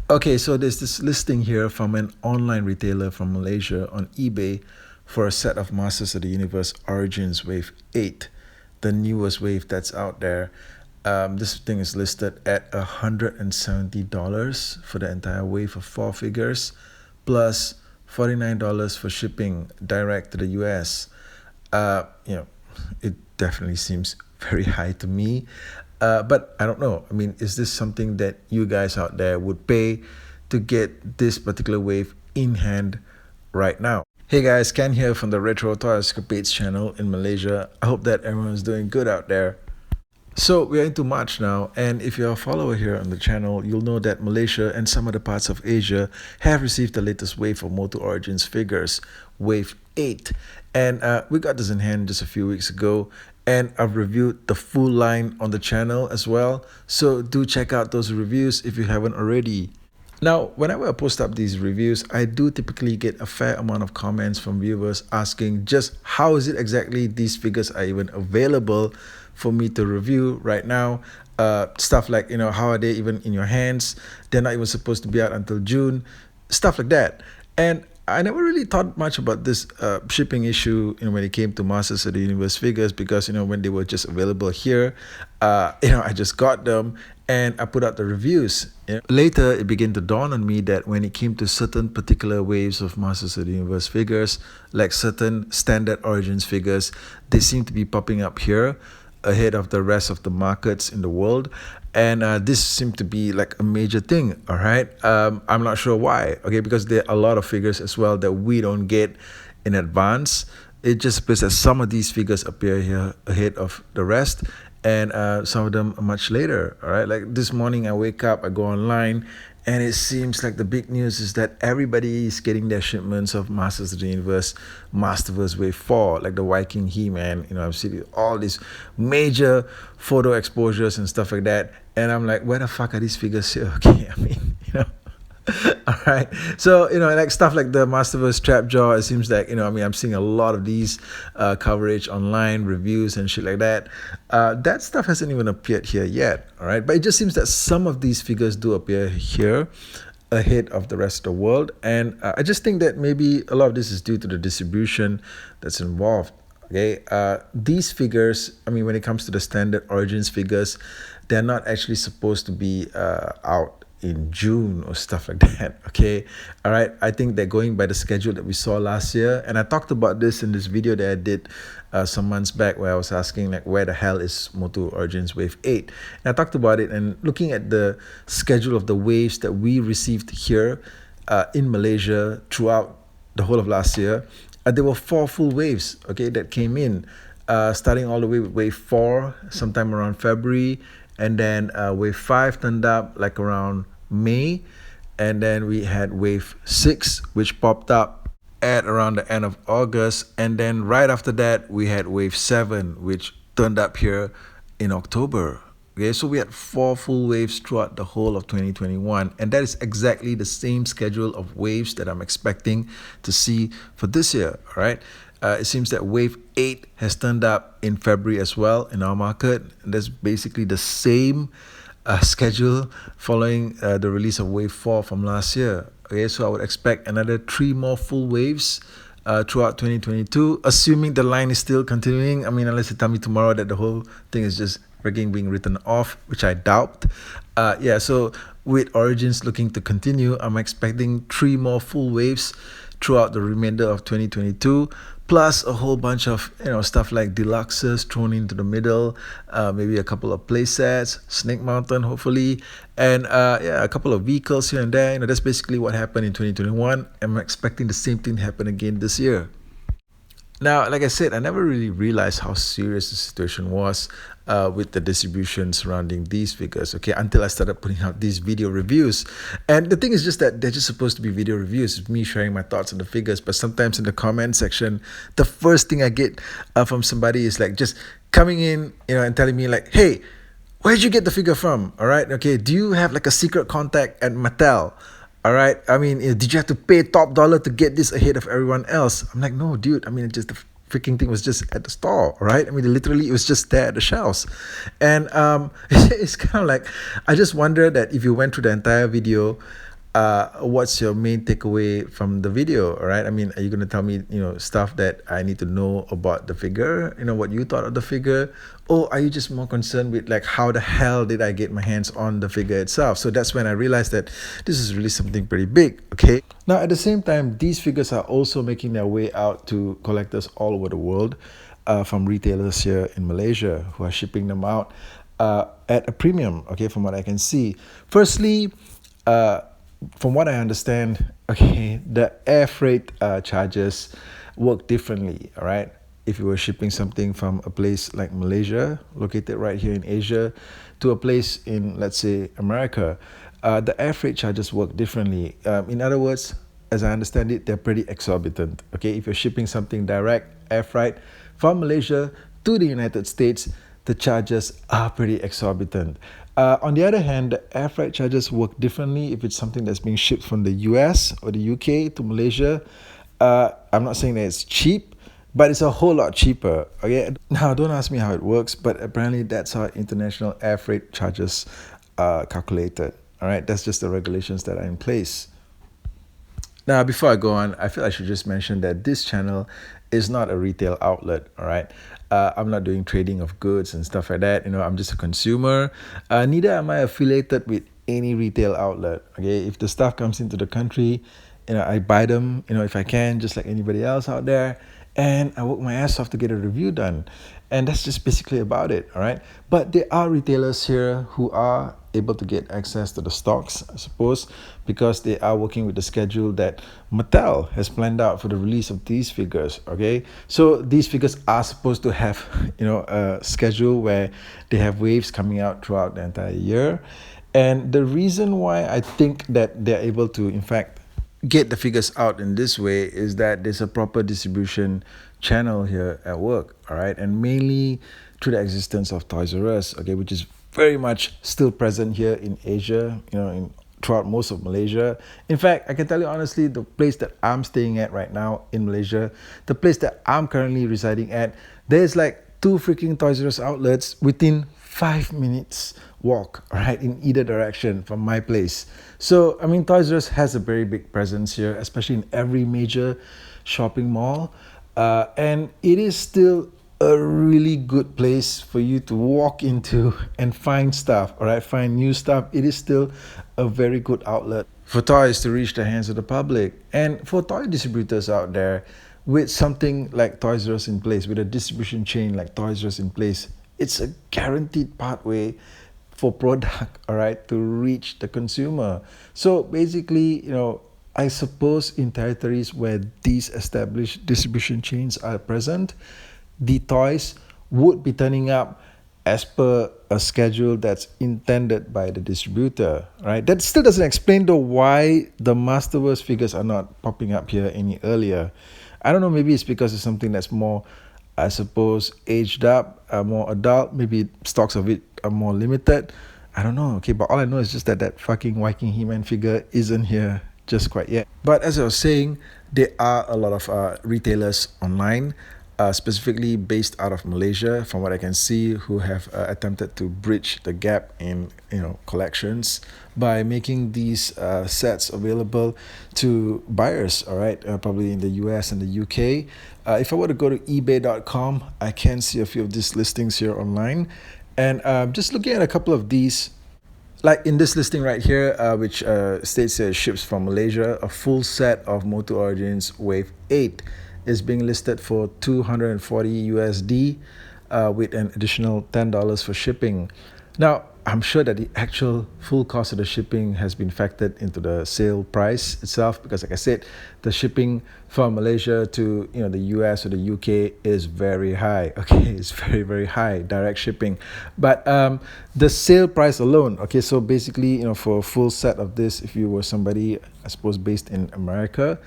Okay, so there's this listing here from an online retailer from Malaysia on eBay for a set of Masters of the Universe Origins Wave 8, the newest wave that's out there. This thing is listed at $170 for the entire wave of four figures, plus $49 for shipping direct to the US. You know, it definitely seems very high to me. But I don't know. I mean, is this something that you guys out there would pay to get this particular wave in hand right now? Hey guys, Ken here from the Retro Toy Escapades channel in Malaysia. I hope that everyone's doing good out there. So we're into March now, and if you're a follower here on the channel, you'll know that Malaysia and some other parts of Asia have received the latest wave of MOTU Origins figures, Wave 8. And we got this in hand just a few weeks ago, and I've reviewed the full line on the channel as well. So do check out those reviews if you haven't already. Now, whenever I post up these reviews, I do typically get a fair amount of comments from viewers asking just how is it exactly these figures are even available for me to review right now. Stuff like, how are they even in your hands? They're not even supposed to be out until June. Stuff like that. And I never really thought much about this shipping issue, when it came to Masters of the Universe figures, because when they were just available here, I just got them and I put out the reviews. Later, it began to dawn on me that when it came to certain particular waves of Masters of the Universe figures, like certain standard Origins figures, they seem to be popping up here ahead of the rest of the markets in the world. And this seemed to be like a major thing, all right? I'm not sure why, okay? Because there are a lot of figures as well that we don't get in advance. It just appears that some of these figures appear here ahead of the rest, and some of them are much later, all right? Like this morning I wake up, I go online, and it seems like the big news is that everybody is getting their shipments of Masters of the Universe, Masterverse Wave 4, like the Viking He-Man. I've seen all these major photo exposures and stuff like that. And I'm like, where the fuck are these figures here? Okay, I mean, all right. So, like stuff like the Masterverse Trapjaw, it seems like, I'm seeing a lot of these coverage online, reviews and shit like that. That stuff hasn't even appeared here yet, all right? But it just seems that some of these figures do appear here ahead of the rest of the world. And I just think that maybe a lot of this is due to the distribution that's involved. Okay, these figures, when it comes to the standard Origins figures, they're not actually supposed to be out in June or stuff like that. Okay, all right. I think they're going by the schedule that we saw last year, and I talked about this in this video that I did some months back, where I was asking like, where the hell is MOTU Origins Wave 8? And I talked about it, and looking at the schedule of the waves that we received here in Malaysia throughout the whole of last year, there were 4 full waves, okay, that came in, starting all the way with Wave 4 sometime around February, and then Wave 5 turned up like around May, and then we had Wave 6, which popped up at around the end of August, and then right after that we had Wave 7, which turned up here in October. Okay, so we had 4 full waves throughout the whole of 2021, and that is exactly the same schedule of waves that I'm expecting to see for this year. All right, it seems that Wave 8 has turned up in February as well in our market. And that's basically the same schedule following the release of Wave 4 from last year. Okay, so I would expect another 3 more full waves throughout 2022, assuming the line is still continuing. Unless you tell me tomorrow that the whole thing is just freaking being written off, which I doubt. So with Origins looking to continue, I'm expecting 3 more full waves throughout the remainder of 2022, plus a whole bunch of stuff like deluxes thrown into the middle, maybe a couple of play sets, Snake Mountain hopefully, and a couple of vehicles here and there. That's basically what happened in 2021. I'm expecting the same thing to happen again this year. Now, like I said, I never really realized how serious the situation was with the distribution surrounding these figures, okay, until I started putting out these video reviews. And the thing is just that they're just supposed to be video reviews, it's me sharing my thoughts on the figures. But sometimes in the comment section, the first thing I get from somebody is like just coming in, and telling me like, hey, where'd you get the figure from? All right, okay, do you have like a secret contact at Mattel? All right, did you have to pay top dollar to get this ahead of everyone else? I'm like, no, dude. Just the freaking thing was just at the store, all right? Literally, it was just there at the shelves. And it's kind of like, I just wonder that if you went through the entire video, what's your main takeaway from the video? All right. I mean, are you going to tell me, stuff that I need to know about the figure, what you thought of the figure? Or are you just more concerned with like, how the hell did I get my hands on the figure itself? So that's when I realized that this is really something pretty big. Okay. Now, at the same time, these figures are also making their way out to collectors all over the world, from retailers here in Malaysia who are shipping them out at a premium, okay, from what I can see. Firstly, from what I understand, okay, the air freight charges work differently, all right? If you were shipping something from a place like Malaysia, located right here in Asia, to a place in, let's say, America, the air freight charges work differently. In other words, as I understand it, they're pretty exorbitant. Okay, if you're shipping something direct air freight from Malaysia to the United States, the charges are pretty exorbitant. On the other hand, the air freight charges work differently if it's something that's being shipped from the US or the UK to Malaysia. I'm not saying that it's cheap, but it's a whole lot cheaper. Okay, now don't ask me how it works, but apparently that's how international air freight charges are calculated. All right, that's just the regulations that are in place. Now, before I go on, I feel I should just mention that this channel is not a retail outlet, all right? I'm not doing trading of goods and stuff like that. I'm just a consumer. Neither am I affiliated with any retail outlet, okay? If the stuff comes into the country, I buy them, if I can, just like anybody else out there, and I work my ass off to get a review done. And that's just basically about it, all right? But there are retailers here who are able to get access to the stocks, I suppose, because they are working with the schedule that Mattel has planned out for the release of these figures, okay? So these figures are supposed to have, a schedule where they have waves coming out throughout the entire year. And the reason why I think that they're able to, in fact, get the figures out in this way is that there's a proper distribution channel here at work, all right, and mainly through the existence of Toys R Us, okay, which is very much still present here in Asia, throughout most of Malaysia. In fact, I can tell you honestly, the place that I'm staying at right now in Malaysia, the place that I'm currently residing at, there's like 2 freaking Toys R Us outlets within 5 minutes walk, right, in either direction from my place. So, I mean, Toys R Us has a very big presence here, especially in every major shopping mall. And it is still a really good place for you to walk into and find stuff, all right, find new stuff. It is still a very good outlet for toys to reach the hands of the public. And for toy distributors out there, with something like Toys R Us in place, with a distribution chain like Toys R Us in place, it's a guaranteed pathway for product, all right, to reach the consumer. So basically, I suppose in territories where these established distribution chains are present, the toys would be turning up as per a schedule that's intended by the distributor, right? That still doesn't explain though why the Masterverse figures are not popping up here any earlier. I don't know, maybe it's because it's something that's more, I suppose, aged up, more adult. Maybe stocks of it are more limited. I don't know, okay? But all I know is just that fucking Viking He-Man figure isn't here just quite yet. But as I was saying, there are a lot of retailers online, specifically based out of Malaysia, from what I can see, who have attempted to bridge the gap in collections by making these sets available to buyers, all right, probably in the US and the UK. If I were to go to ebay.com, I can see a few of these listings here online. And just looking at a couple of these, like in this listing right here, which states it ships from Malaysia, a full set of MOTU Origins Wave 8 is being listed for 240 USD with an additional $10 for shipping. Now, I'm sure that the actual full cost of the shipping has been factored into the sale price itself, because like I said, the shipping from Malaysia to the US or the UK is very high. Okay, it's very, very high, direct shipping. But the sale price alone, okay, so basically, for a full set of this, if you were somebody, I suppose, based in America,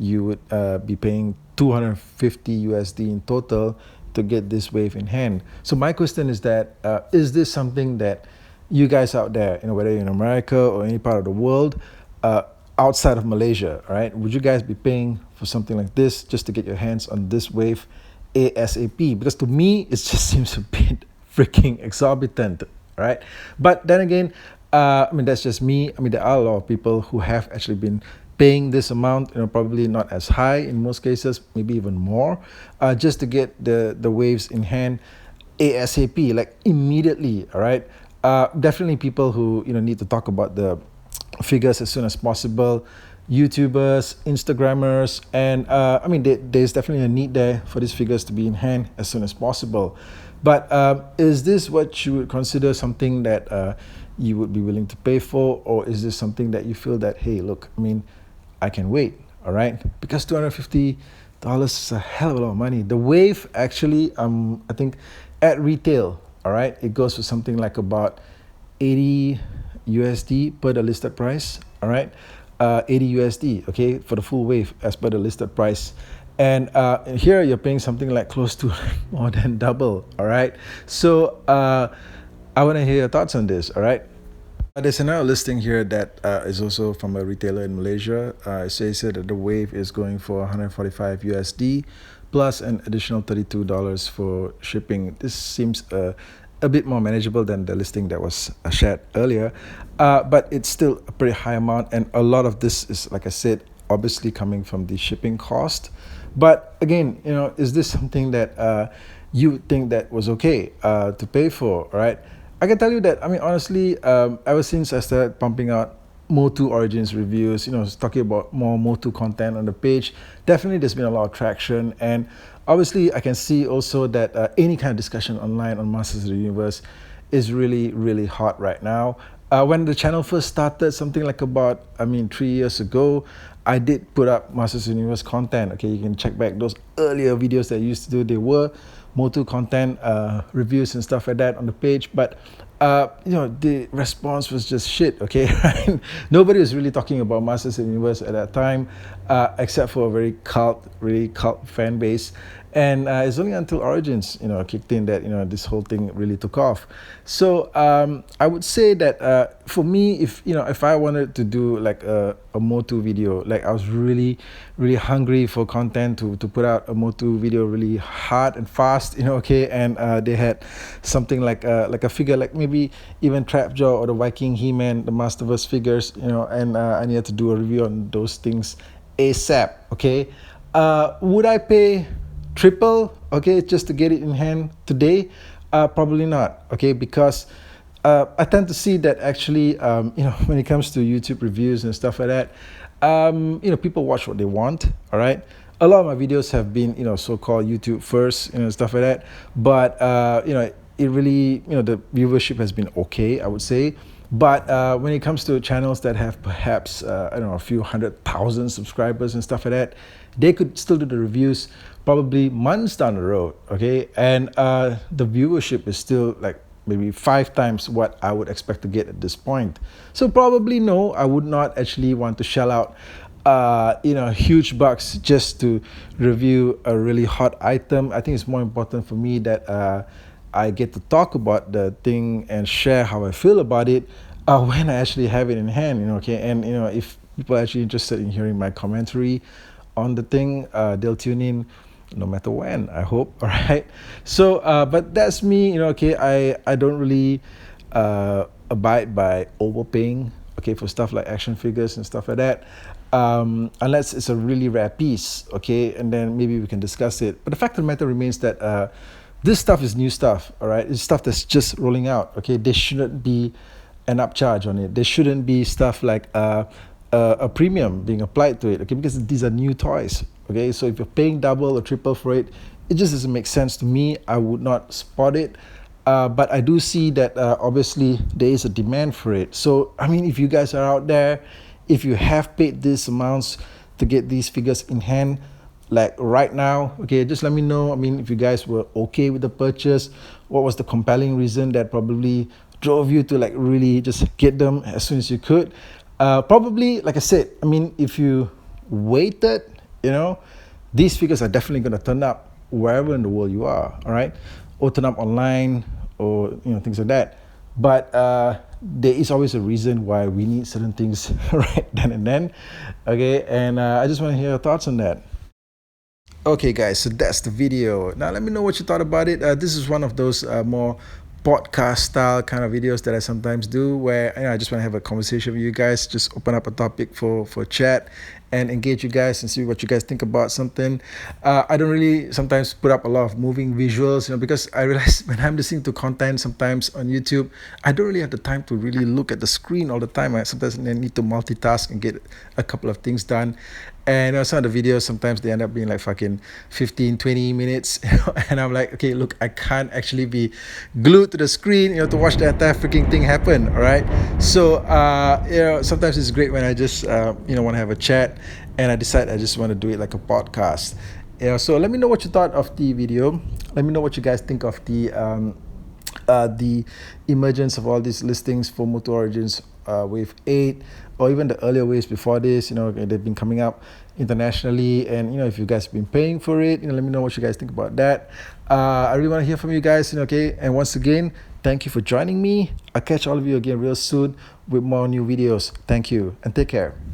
you would be paying 250 USD in total to get this wave in hand. So my question is that, is this something that you guys out there, whether you're in America or any part of the world, outside of Malaysia, right, would you guys be paying for something like this just to get your hands on this wave ASAP? Because to me, it just seems a bit freaking exorbitant, right? But then again, I mean, that's just me. I mean, there are a lot of people who have actually been paying this amount, probably not as high in most cases, maybe even more, just to get the waves in hand ASAP, like immediately. All right. Definitely people who need to talk about the figures as soon as possible. YouTubers, Instagrammers, and I mean, there's definitely a need there for these figures to be in hand as soon as possible. But is this what you would consider something that you would be willing to pay for, or is this something that you feel that, hey, look, I mean, I can wait, all right? Because $250 is a hell of a lot of money. The wave actually, I think, at retail, all right, it goes for something like about 80 USD per the listed price, all right? 80 USD, okay, for the full wave as per the listed price. And here you're paying something like close to more than double, all right? So I want to hear your thoughts on this, all right? There's another listing here that is also from a retailer in Malaysia. It says here that the wave is going for 145 USD plus an additional $32 for shipping. This seems a bit more manageable than the listing that was shared earlier, but it's still a pretty high amount, and a lot of this is, like I said, obviously coming from the shipping cost. But again, is this something that you think that was okay to pay for, right? I can tell you that, I mean, honestly, ever since I started pumping out MOTU Origins reviews, talking about more MOTU content on the page, definitely there's been a lot of traction. And obviously, I can see also that any kind of discussion online on Masters of the Universe is really, really hot right now. When the channel first started, something like about, 3 years ago, I did put up Masters of the Universe content. Okay, you can check back those earlier videos that I used to do. They were MOTU content reviews and stuff like that on the page, but the response was just shit. Okay, nobody was really talking about Masters of the Universe at that time, except for a really cult fan base. And it's only until Origins, kicked in that this whole thing really took off. So I would say that for me, if I wanted to do like a MOTU video, like I was really hungry for content to put out a MOTU video really hard and fast, okay, and they had something like a figure like maybe even Trapjaw or the Viking He-Man, the Masterverse figures, and I needed to do a review on those things ASAP. Okay, would I pay triple, okay, just to get it in hand today? Probably not, okay, because I tend to see that actually, when it comes to YouTube reviews and stuff like that, people watch what they want, all right? A lot of my videos have been, so-called YouTube first, stuff like that, but, it really, the viewership has been okay, I would say. But when it comes to channels that have perhaps, a few 100,000 subscribers and stuff like that, they could still do the reviews probably months down the road, okay? And the viewership is still like maybe 5 times what I would expect to get at this point. So probably no, I would not actually want to shell out huge bucks just to review a really hot item. I think it's more important for me that I get to talk about the thing and share how I feel about it when I actually have it in hand, okay? And if people are actually interested in hearing my commentary on the thing, they'll tune in no matter when, I hope. All right, so but that's me, okay. I don't really abide by overpaying, okay, for stuff like action figures and stuff like that, unless it's a really rare piece, okay, and then maybe we can discuss it. But the fact of the matter remains that this stuff is new stuff, all right? It's stuff that's just rolling out, okay? There shouldn't be an upcharge on it. There shouldn't be stuff like a premium being applied to it, okay? Because these are new toys, okay? So if you're paying double or triple for it, it just doesn't make sense to me. I would not spot it. But I do see that obviously there is a demand for it. So, if you guys are out there, if you have paid these amounts to get these figures in hand, like right now, okay, just let me know. If you guys were okay with the purchase, what was the compelling reason that probably drove you to like really just get them as soon as you could? Probably, like I said, if you waited, these figures are definitely going to turn up wherever in the world you are, all right? Or turn up online or, things like that. But there is always a reason why we need certain things right then and then, okay? And I just want to hear your thoughts on that. Okay guys, so that's the video. Now let me know what you thought about it. This is one of those more podcast style kind of videos that I sometimes do, where I just want to have a conversation with you guys, just open up a topic for chat and engage you guys and see what you guys think about something. I don't really sometimes put up a lot of moving visuals, because I realize when I'm listening to content sometimes on YouTube, I don't really have the time to really look at the screen all the time. I sometimes need to multitask and get a couple of things done. And some of the videos, sometimes they end up being like fucking 15, 20 minutes. And I'm like, okay, look, I can't actually be glued to the screen, to watch the entire freaking thing happen. All right. So, sometimes it's great when I just, want to have a chat and I decide I just want to do it like a podcast. So let me know what you thought of the video. Let me know what you guys think of the emergence of all these listings for MOTU Origins Wave 8, or even the earlier waves before this. They've been coming up internationally, and if you guys have been paying for it, let me know what you guys think about that. I really want to hear from you guys. Okay, and once again, thank you for joining me. I'll catch all of you again real soon with more new videos. Thank you and take care.